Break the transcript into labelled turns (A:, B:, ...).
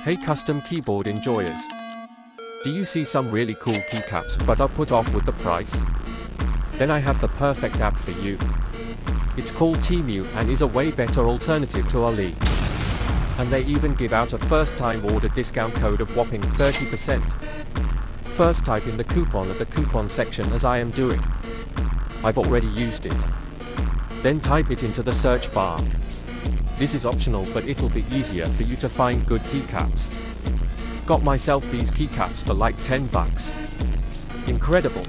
A: Hey custom keyboard enjoyers. Do you see some really cool keycaps but are put off with the price? Then I have the perfect app for you. It's called Temu and is a way better alternative to Ali. And they even give out a first time order discount code of whopping 30%. First type in the coupon at the coupon section as I am doing. I've already used it. Then type it into the search bar. This is optional but it'll be easier for you to find good keycaps. Got myself these keycaps for like $10. Incredible.